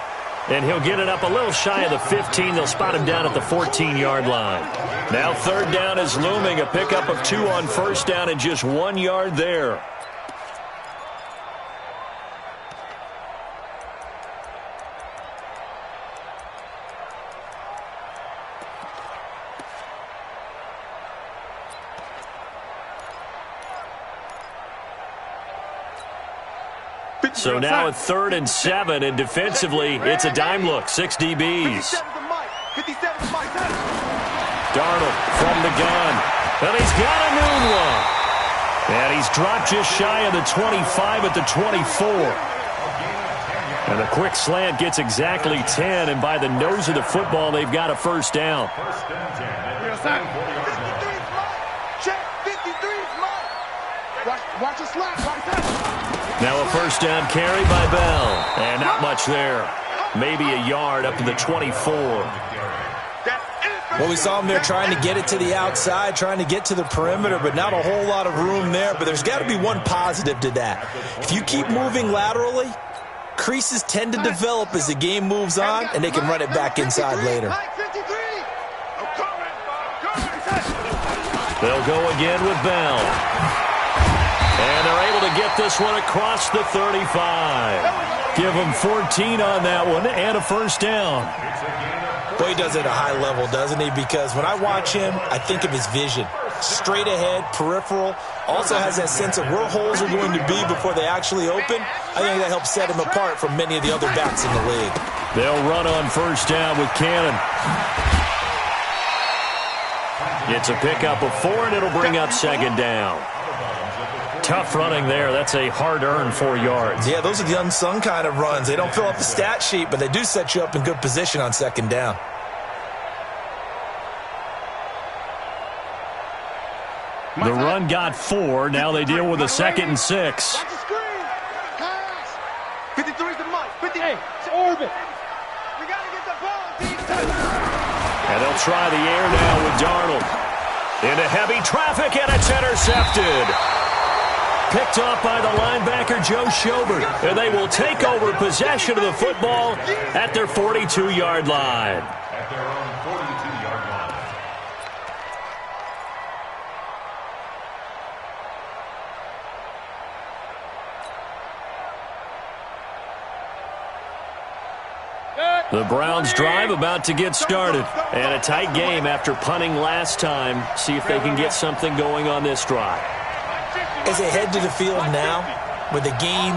And he'll get it up a little shy of the 15. They'll spot him down at the 14-yard line. Now 3rd down is looming. A pickup of 2 on 1st down and just 1 yard there. So now at 3rd and 7, and defensively, it's a dime look. 6 DBs. Darnold from the gun. And he's got a noon one. And he's dropped just shy of the 25 at the 24. And the quick slant gets exactly 10, and by the nose of the football, they've got a 1st down. Watch the slap. Now a 1st down carry by Bell. And not much there. Maybe a yard up to the 24. Well, we saw him there trying to get it to the outside, trying to get to the perimeter, but not a whole lot of room there. But there's got to be one positive to that. If you keep moving laterally, creases tend to develop as the game moves on, and they can run it back inside later. They'll go again with Bell. And they're able to get this one across the 35. Give them 14 on that one and a 1st down. Boy, he does it at a high level, doesn't he? Because when I watch him, I think of his vision. Straight ahead, peripheral. Also has that sense of where holes are going to be before they actually open. I think that helps set him apart from many of the other backs in the league. They'll run on 1st down with Cannon. It's a pickup of 4, and it'll bring up 2nd down. Tough running there. That's a hard-earned 4 yards. Yeah, those are the unsung kind of runs. They don't fill up the stat sheet, but they do set you up in good position on 2nd down. The run got 4. Now they deal with a 2nd and 6. 53's the mic. 50. Hey, it's orbit. We got to get the ball. And they'll try the air now with Darnold. Into heavy traffic, and it's intercepted. Picked off by the linebacker, Joe Schobert. And they will take over possession of the football at their 42-yard line. At their own 42-yard line. The Browns drive about to get started. And a tight game after punting last time. See if they can get something going on this drive. As they head to the field now, with the game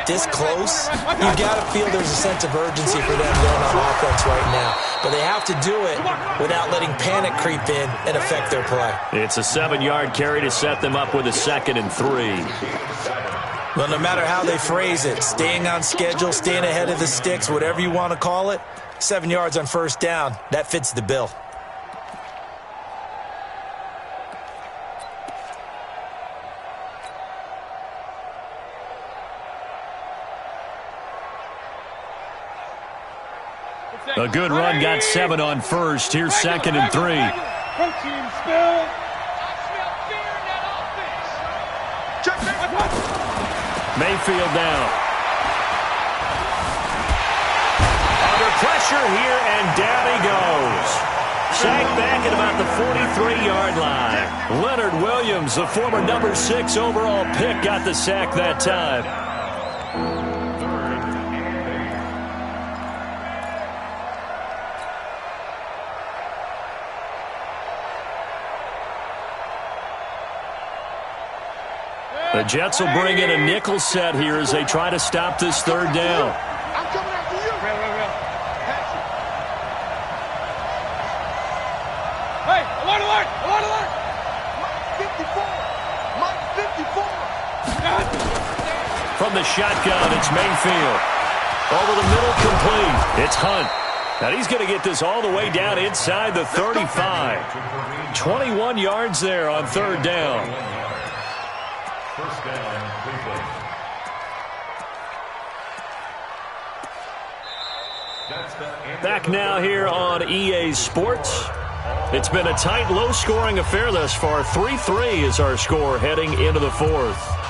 this close, you've got to feel there's a sense of urgency for them going on offense right now. But they have to do it without letting panic creep in and affect their play. It's a 7-yard carry to set them up with a 2nd and 3. Well, no matter how they phrase it, staying on schedule, staying ahead of the sticks, whatever you want to call it, 7 yards on 1st down, that fits the bill. A good run, got 7 on first. Here's 2nd and 3. Mayfield down. Under pressure here, and down he goes. Sacked back at about the 43-yard line. Leonard Williams, the former number 6 overall pick, got the sack that time. The Jets will bring in a nickel set here as they try to stop this 3rd down. I'm coming after you. Real. Hey, alert! Mike 54. From the shotgun, it's Mayfield. Over the middle, complete. It's Hunt. Now he's going to get this all the way down inside the 35. 21 yards there on 3rd down. First down, Cleveland. Back now here on EA Sports. It's been a tight, low-scoring affair thus far. 3-3 is our score heading into the 4th.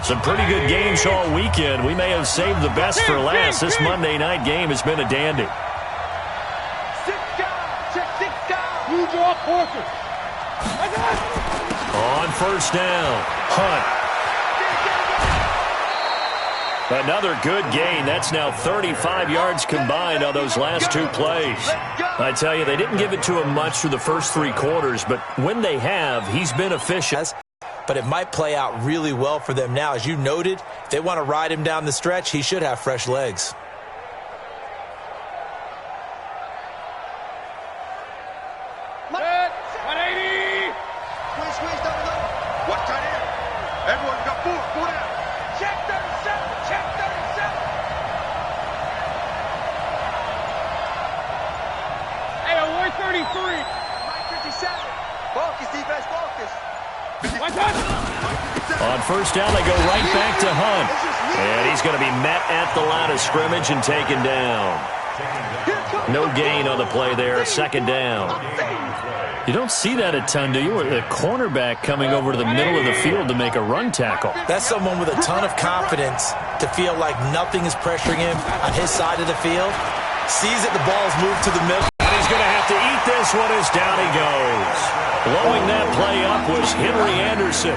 Some pretty good games all weekend. We may have saved the best for last. This Monday night game has been a dandy. 6 down. You draw Porter. On 1st down, Hunt. Another good gain. That's now 35 yards combined on those last 2 plays. I tell you, they didn't give it to him much through the first 3 quarters, but when they have, he's been efficient. But it might play out really well for them now. As you noted, if they want to ride him down the stretch, he should have fresh legs. Set, 180. Squeeze down the middle. Watch tight end. Everyone got 4 down. Check 37. Hey, avoid 33. Mike 57. Focus, defense, focus. On 1st down, they go right back to Hunt. And he's going to be met at the line of scrimmage and taken down. No gain on the play there, 2nd down. You don't see that a ton, do you? The cornerback coming over to the middle of the field to make a run tackle. That's someone with a ton of confidence to feel like nothing is pressuring him on his side of the field. Sees that the ball's moved to the middle. And he's going to have to eat this one as down he goes. Blowing that play up was Henry Anderson.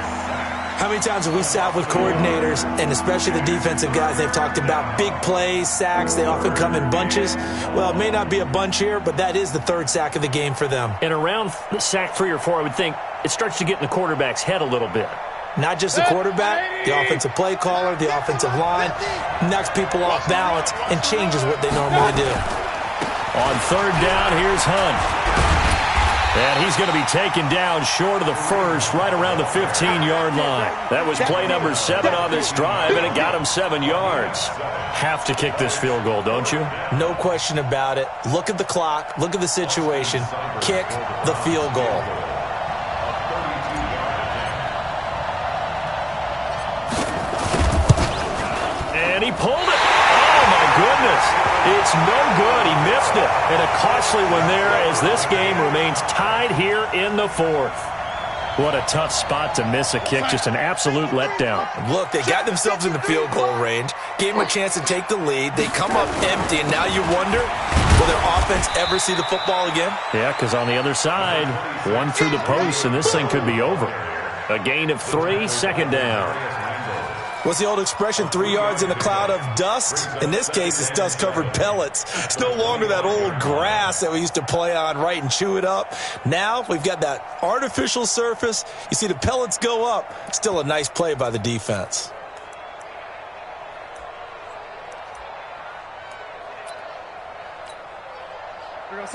How many times have we sat with coordinators, and especially the defensive guys, they've talked about big plays, sacks. They often come in bunches. Well, it may not be a bunch here, but that is the 3rd sack of the game for them. And around sack 3 or 4, I would think it starts to get in the quarterback's head a little bit. Not just the quarterback, the offensive play caller, the offensive line, knocks people off balance and changes what they normally do. On 3rd down, here's Hunt. And he's going to be taken down short of the 1st, right around the 15-yard line. That was play number 7 on this drive, and it got him 7 yards. Have to kick this field goal, don't you? No question about it. Look at the clock. Look at the situation. Kick the field goal. And he pulled it. Oh, my goodness. It's no good. He missed it. And a costly one there as this game remains tied here in the 4th. What a tough spot to miss a kick. Just an absolute letdown. Look, they got themselves in the field goal range, gave them a chance to take the lead. They come up empty, and now you wonder, will their offense ever see the football again? Yeah, because on the other side, one through the post, and this thing could be over. A gain of 3, 2nd down. What's the old expression, 3 yards in a cloud of dust? In this case, it's dust-covered pellets. It's no longer that old grass that we used to play on, right, and chew it up. Now we've got that artificial surface. You see the pellets go up. Still a nice play by the defense.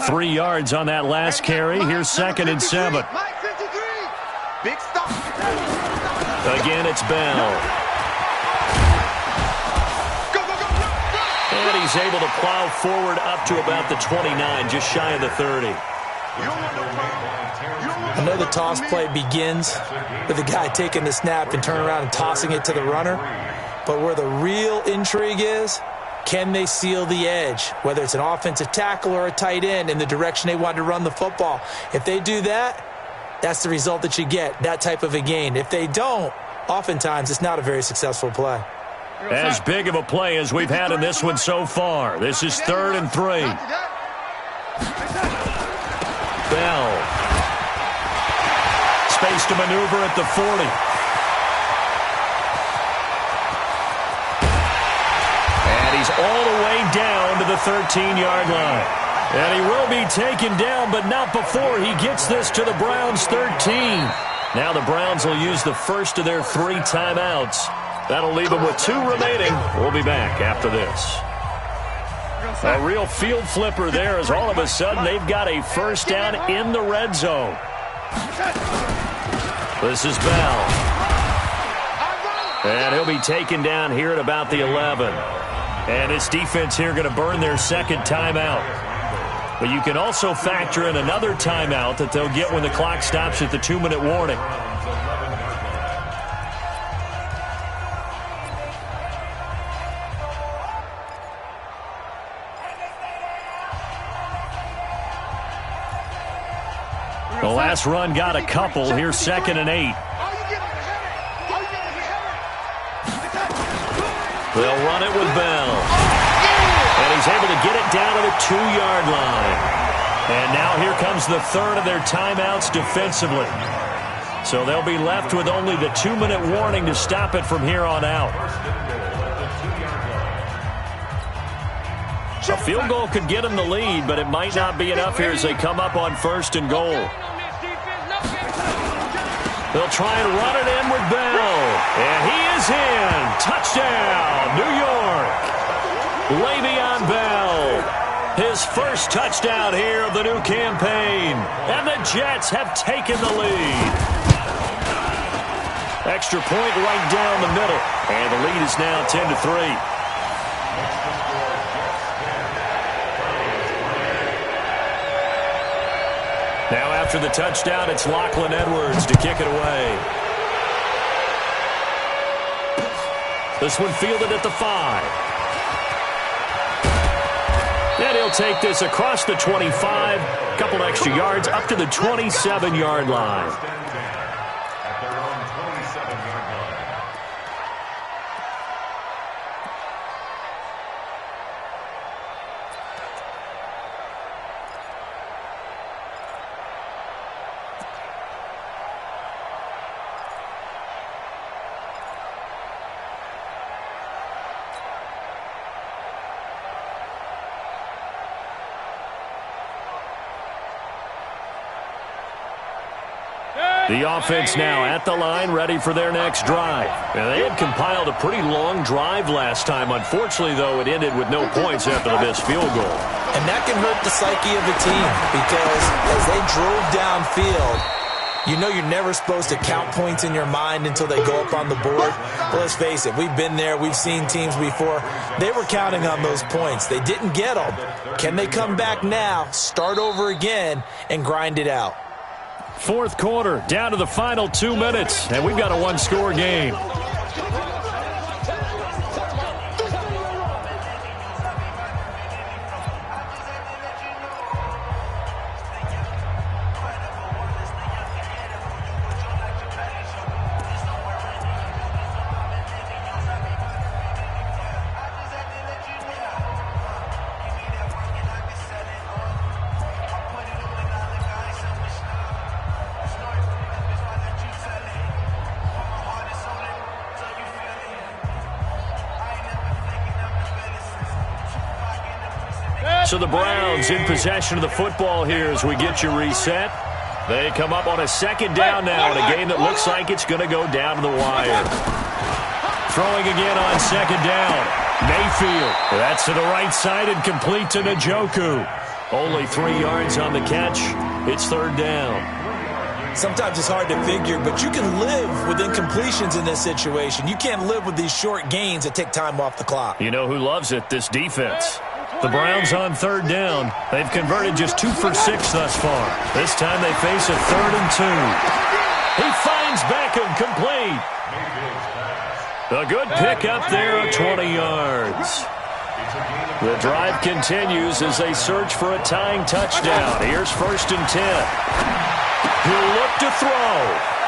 Three yards on that last carry. Here's 2nd and 7. Big stop. Again, it's Bell. And he's able to plow forward up to about the 29, just shy of the 30. I know the toss play begins with the guy taking the snap and turning around and tossing it to the runner. But where the real intrigue is, can they seal the edge, whether it's an offensive tackle or a tight end, in the direction they want to run the football? If they do that, that's the result that you get, that type of a gain. If they don't, oftentimes it's not a very successful play. As big of a play as we've had in this one so far. This is 3rd and 3. Bell. Space to maneuver at the 40. And he's all the way down to the 13-yard line. And he will be taken down, but not before he gets this to the Browns' 13. Now the Browns will use the first of their 3 timeouts. That'll leave them with 2 remaining. We'll be back after this. A real field flipper there, as all of a sudden they've got a first down in the red zone. This is Bell. And he'll be taken down here at about the 11. And this defense here going to burn their second timeout. But you can also factor in another timeout that they'll get when the clock stops at the 2-minute warning. The last run got a couple. Here's 2nd and 8. They'll run it with Bell. And he's able to get it down to the 2-yard line. And now here comes the 3rd of their timeouts defensively. So they'll be left with only the 2-minute warning to stop it from here on out. A field goal could get them the lead, but it might not be enough here as they come up on 1st and goal. They'll try and run it in with Bell. And he is in. Touchdown, New York. Le'Veon Bell. His first touchdown here of the new campaign. And the Jets have taken the lead. Extra point right down the middle. And the lead is now 10-3. Now after the touchdown, it's Lachlan Edwards to kick it away. This one fielded at the 5. And he'll take this across the 25. A couple extra yards up to the 27-yard line. The offense now at the line, ready for their next drive. And they had compiled a pretty long drive last time. Unfortunately, though, it ended with no points after the missed field goal. And that can hurt the psyche of the team because as they drove downfield, you know you're never supposed to count points in your mind until they go up on the board. But let's face it, we've been there. We've seen teams before. They were counting on those points. They didn't get them. Can they come back now, start over again, and grind it out? 4th quarter, down to the final 2 minutes, and we've got a 1-score game. So the Browns in possession of the football here as we get you reset. They come up on a 2nd down now in a game that looks like it's going to go down to the wire. Throwing again on 2nd down. Mayfield. That's to the right side and complete to Njoku. Only 3 yards on the catch. It's 3rd down. Sometimes it's hard to figure, but you can live with incompletions in this situation. You can't live with these short gains that take time off the clock. You know who loves it? This defense. The Browns on third down. They've converted just 2 for 6 thus far. This time they face a 3rd and 2. He finds Beckham complete. A good pick up there of 20 yards. The drive continues as they search for a tying touchdown. Here's 1st and 10. He'll look to throw.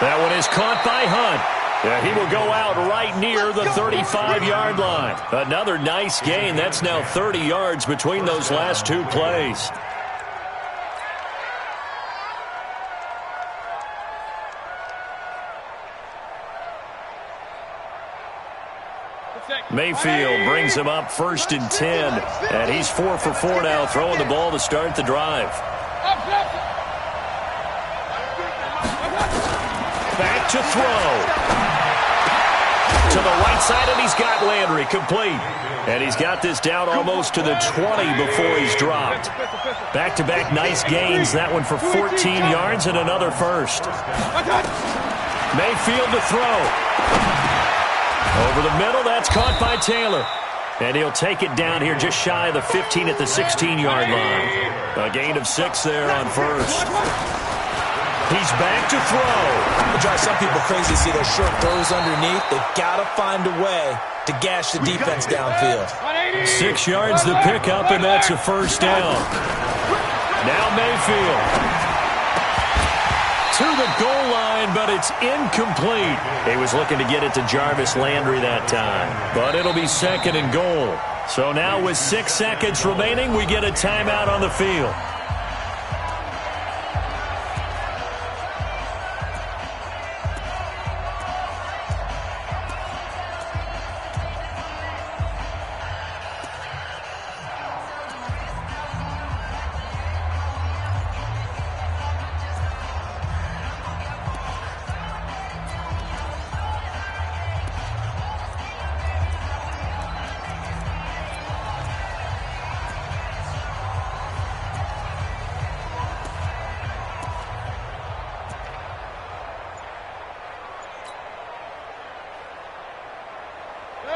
That one is caught by Hunt. Yeah, he will go out right near the 35-yard line. Another nice gain. That's now 30 yards between those last 2 plays. Mayfield brings him up 1st and 10. And he's 4 for 4 now, throwing the ball to start the drive. Back to throw. To the right side, and he's got Landry complete. And he's got this down almost to the 20 before he's dropped. Back-to-back nice gains. That one for 14 yards and another first. Mayfield to throw. Over the middle, that's caught by Taylor. And he'll take it down here just shy of the 15 at the 16-yard line. A gain of 6 there on first. He's back to throw. It drives some people crazy to see those short throws underneath. They've got to find a way to gash the defense downfield. 6 yards the pickup, and that's a first down. Now Mayfield to the goal line, but it's incomplete. He was looking to get it to Jarvis Landry that time, but it'll be 2nd and goal. So now with 6 seconds remaining, we get a timeout on the field.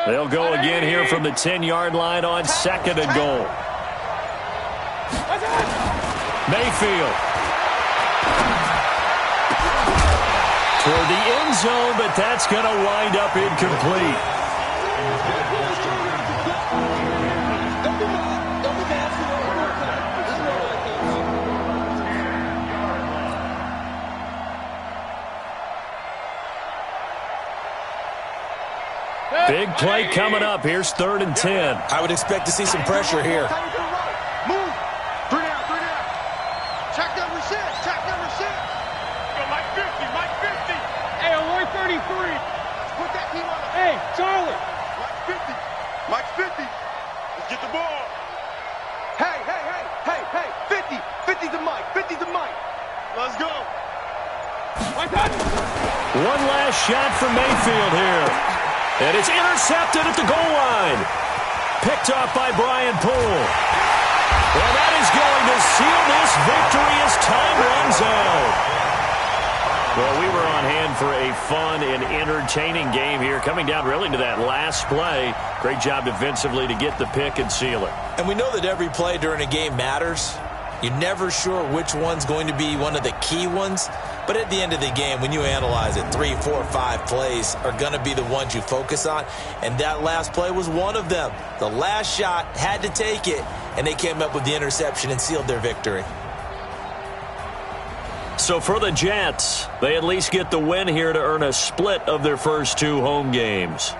They'll go again here from the 10-yard line on 2nd and goal. Mayfield. Toward the end zone, but that's going to wind up incomplete. Big play coming up. Here's 3rd and 10. I would expect to see some pressure here. Move. 3 down, 3 down. Check number 6. Check number 6. Yo, Mike 50. Mike 50. Hey, on 133. Put that team on the... Hey, Charlie. Mike 50. Mike 50. Let's get the ball. Hey, hey, hey, hey, hey. 50. 50 to Mike. 50 to Mike. Let's go. One last shot from Mayfield here. And it's intercepted at the goal line. Picked off by Brian Poole. And that is going to seal this victory as time runs out. Well, we were on hand for a fun and entertaining game here, coming down really to that last play. Great job defensively to get the pick and seal it. And we know that every play during a game matters. You're never sure which one's going to be one of the key ones. But at the end of the game, when you analyze it, 3, 4, 5 plays are going to be the ones you focus on. And that last play was one of them. The last shot had to take it, and they came up with the interception and sealed their victory. So for the Jets, they at least get the win here to earn a split of their first 2 home games.